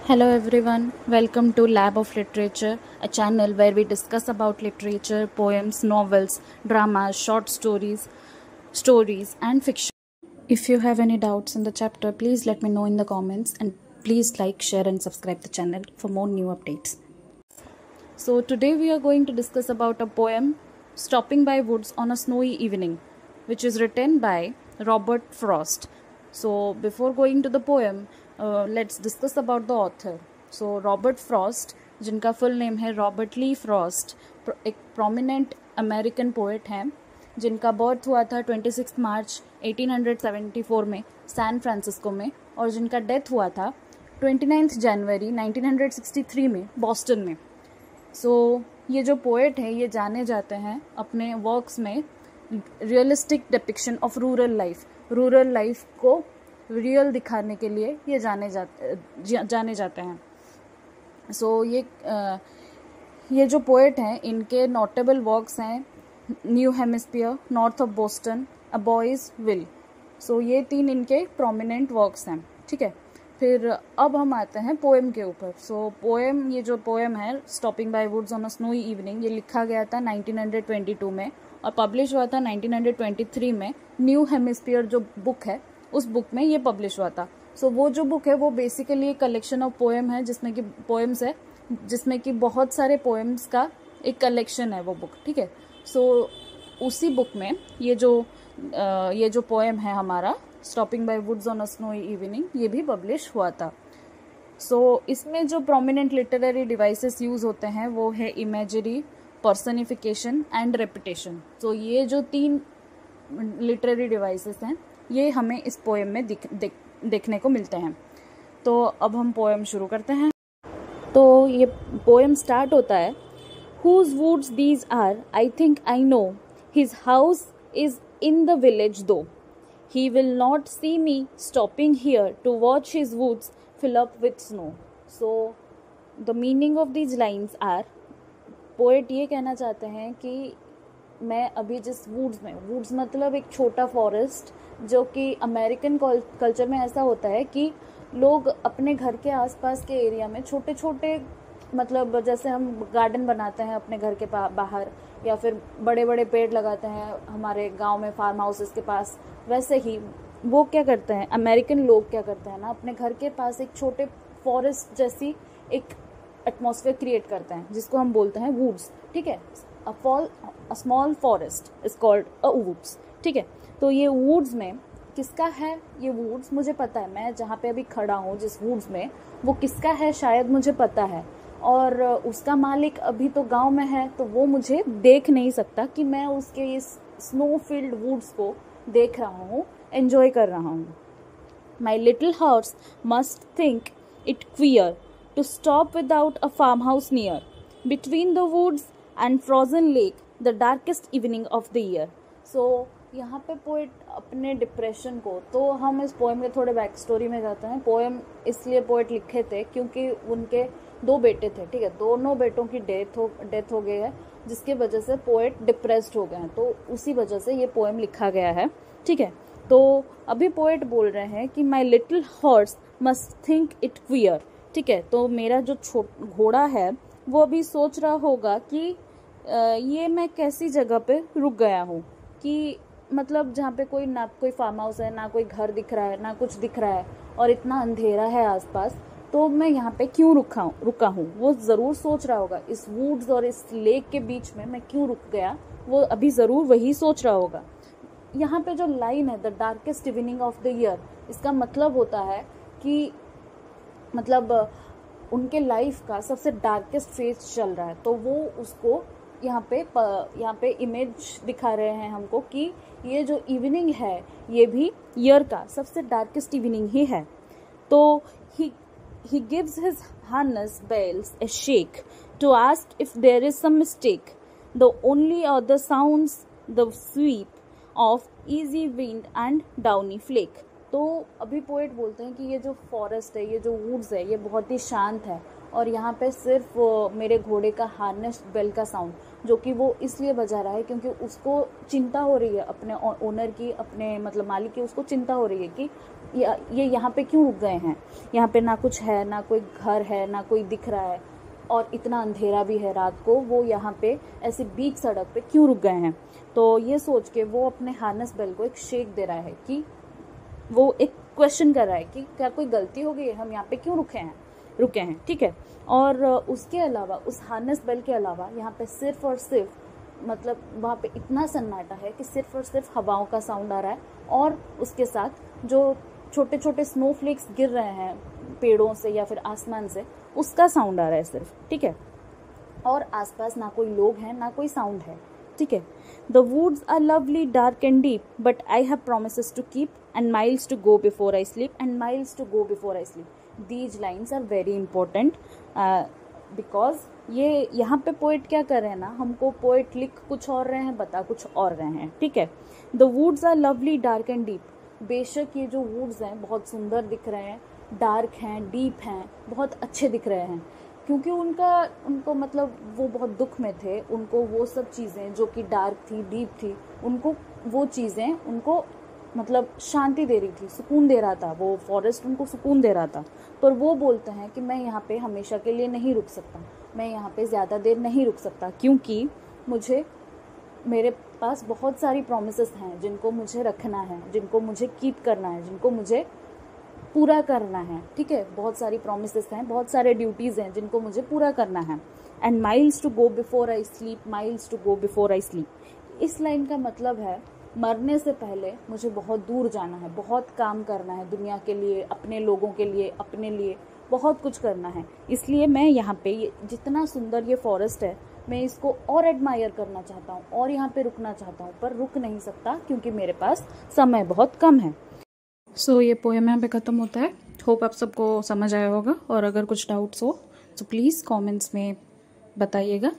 Hello everyone, welcome to Lab of Literature, a channel where we discuss about literature, poems, novels, dramas, short stories and fiction. If you have any doubts in the chapter, please let me know in the comments and please like, share and subscribe the channel for more new updates. So today we are going to discuss about a poem, Stopping by Woods on a Snowy Evening, which is written by Robert Frost. So before going to the poem, let's discuss about the author. So Robert Frost, जिनका full name है Robert ली Frost, एक prominent American poet हैं जिनका birth हुआ था 26 मार्च 1874 में San Francisco में और जिनका डेथ हुआ था 29 जनवरी 1963 में बॉस्टन में. ये जो पोएट है ये जाने जाते हैं अपने वर्क्स में realistic depiction of rural life को रियल दिखाने के लिए ये जाने जाते हैं. ये जो पोएट हैं इनके नोटेबल वर्क्स हैं new hemisphere, north of Boston, a boys will. ये 3 इनके प्रोमिनेंट वर्क्स हैं. ठीक है, फिर अब हम आते हैं पोएम के ऊपर. ये जो पोएम है stopping by woods on a snowy evening, ये लिखा गया था 1922 में और पब्लिश हुआ था 1923 में. न्यू हेमिस्फीयर जो बुक है उस बुक में ये पब्लिश हुआ था. वो जो बुक है वो बेसिकली एक कलेक्शन ऑफ पोएम है जिसमें कि बहुत सारे पोएम्स का एक कलेक्शन है वो बुक. ठीक है, उसी बुक में ये जो पोएम है हमारा stopping by woods on a snowy evening ये भी पब्लिश हुआ था. इसमें जो प्रोमिनेंट लिटरेरी डिवाइसेस यूज होते हैं वो है इमेजरी, पर्सनिफिकेशन एंड रेपिटेशन. ये जो 3 लिटरेरी डिवाइसेस हैं ये हमें इस पोएम में देखने को मिलते हैं. अब हम पोएम शुरू करते हैं. ये पोएम स्टार्ट होता है, Whose woods these are, I think I know. His house is in the village though. He will not see me stopping here to watch his woods fill up with snow. The meaning of these lines are, poet ये कहना चाहते हैं कि मैं अभी जिस woods मतलब एक छोटा फॉरेस्ट, जो कि अमेरिकन कल्चर में ऐसा होता है कि लोग अपने घर के आसपास के एरिया में छोटे छोटे मतलब जैसे हम गार्डन बनाते हैं अपने घर के बाहर या फिर बड़े बड़े पेड़ लगाते हैं हमारे गांव में फार्म हाउसेस के पास, वैसे ही वो क्या करते हैं अमेरिकन लोग क्या करते हैं ना, अपने घर के पास एक छोटे फॉरेस्ट जैसी एक एटमॉस्फेयर क्रिएट करते हैं जिसको हम बोलते हैं वुड्स. ठीक है, a small forest is called a woods. ठीक है, ये वुड्स में किसका है, ये वुड्स मुझे पता है, मैं जहाँ पे अभी खड़ा हूँ जिस वुड्स में वो किसका है शायद मुझे पता है, और उसका मालिक अभी तो गांव में है तो वो मुझे देख नहीं सकता कि मैं उसके इस स्नो फील्ड वुड्स को देख रहा हूँ, एंजॉय कर रहा हूँ. My little horse must think it queer to stop without a farmhouse near between the woods and frozen lake the darkest evening of the year. यहाँ पे पोएट अपने डिप्रेशन को, हम इस पोएम के थोड़े बैक स्टोरी में जाते हैं. पोएम इसलिए पोएट लिखे थे क्योंकि उनके 2 बेटे थे. ठीक है, दोनों बेटों की डेथ हो गई है जिसकी वजह से पोएट डिप्रेस्ड हो गए हैं, तो उसी वजह से ये पोएम लिखा गया है. ठीक है, अभी पोएट बोल रहे हैं कि माई little horse must think it queer. ठीक है, मेरा जो घोड़ा है वो अभी सोच रहा होगा कि ये मैं कैसी जगह पे रुक गया हूँ, कि मतलब जहाँ पे ना कोई फार्म हाउस है, ना कोई घर दिख रहा है, ना कुछ दिख रहा है और इतना अंधेरा है आसपास, तो मैं यहाँ पे क्यों रुका हूँ. वो ज़रूर सोच रहा होगा इस वुड्स और इस लेक के बीच में मैं क्यों रुक गया, वो अभी ज़रूर वही सोच रहा होगा. यहाँ पे जो लाइन है the darkest evening of the year, इसका मतलब होता है कि मतलब उनके लाइफ का सबसे डार्केस्ट फेज चल रहा है, तो वो उसको यहाँ पे इमेज दिखा रहे हैं हमको कि ये जो इवनिंग है ये भी ईयर का सबसे डार्केस्ट इवनिंग ही है. he gives his harness bells a shake to ask if there is some mistake. The only other sounds the sweep of easy wind and downy flake. अभी poet बोलते हैं कि ये जो forest है, ये जो वुड्स है, ये बहुत ही शांत है और यहाँ पे सिर्फ मेरे घोड़े का हार्नेस बेल का साउंड, जो कि वो इसलिए बजा रहा है क्योंकि उसको चिंता हो रही है अपने ओनर की, अपने मतलब मालिक की उसको चिंता हो रही है कि ये यहाँ पे क्यों रुक गए हैं, यहाँ पे ना कुछ है, ना कोई घर है, ना कोई दिख रहा है, और इतना अंधेरा भी है रात को, वो यहाँ पे ऐसे बीच सड़क पे क्यों रुक गए हैं। तो ये सोच के वो अपने हार्नेस बेल को एक शेक दे रहा है कि वो एक क्वेश्चन कर रहा है कि क्या कोई गलती हो गई है, हम यहाँ पे क्यों रुके हैं, ठीक है। और उसके अलावा, उस हार्नेस बेल के अलावा यहाँ पे सिर्फ और सिर्फ मतलब वहाँ पे इतना सन्नाटा है कि सिर्फ और सिर्फ हवाओं का साउंड आ रहा है, और उसके साथ जो छोटे छोटे स्नोफ्लेक्स गिर रहे हैं पेड़ों से या फिर आसमान से, उसका साउंड आ रहा है सिर्फ, ठीक है। और आसपास ना कोई लोग हैं, ना कोई साउंड है, ठीक है। The woods are lovely dark and deep, but I have promises to keep, and miles to go before I sleep, and miles to go before I sleep. These lines are very important because ये यहाँ पे poet क्या कर रहे हैं ना, हमको poet लिख कुछ और रहे हैं, बता कुछ और रहे हैं, ठीक है। The woods are lovely dark and deep, बेशक ये जो वुड्स हैं बहुत सुंदर दिख रहे हैं, डार्क हैं, डीप हैं, बहुत अच्छे दिख रहे हैं, क्योंकि उनको मतलब वो बहुत दुख में थे, उनको वो सब चीज़ें जो कि डार्क थी, डीप थी, उनको वो चीज़ें उनको मतलब शांति दे रही थी, सुकून दे रहा था, वो फॉरेस्ट उनको सुकून दे रहा था। पर वो बोलते हैं कि मैं यहाँ पे हमेशा के लिए नहीं रुक सकता, मैं यहाँ पे ज़्यादा देर नहीं रुक सकता, क्योंकि मेरे पास बहुत सारी प्रॉमिसेस हैं जिनको मुझे रखना है, जिनको मुझे कीप करना है, जिनको मुझे पूरा करना है, ठीक है। बहुत सारी प्रॉमिसेस हैं, बहुत सारे ड्यूटीज़ हैं जिनको मुझे पूरा करना है। And miles to go before I sleep, miles to go before I sleep. इस लाइन का मतलब है मरने से पहले मुझे बहुत दूर जाना है, बहुत काम करना है दुनिया के लिए, अपने लोगों के लिए, अपने लिए बहुत कुछ करना है। इसलिए मैं यहाँ पे जितना सुंदर ये फॉरेस्ट है, मैं इसको और एडमायर करना चाहता हूँ और यहाँ पे रुकना चाहता हूँ, पर रुक नहीं सकता क्योंकि मेरे पास समय बहुत कम है। सो ये पोएम यहाँ पे ख़त्म होता है। होप आप सबको समझ आया होगा, और अगर कुछ डाउट्स हो तो प्लीज़ कमेंट्स में बताइएगा।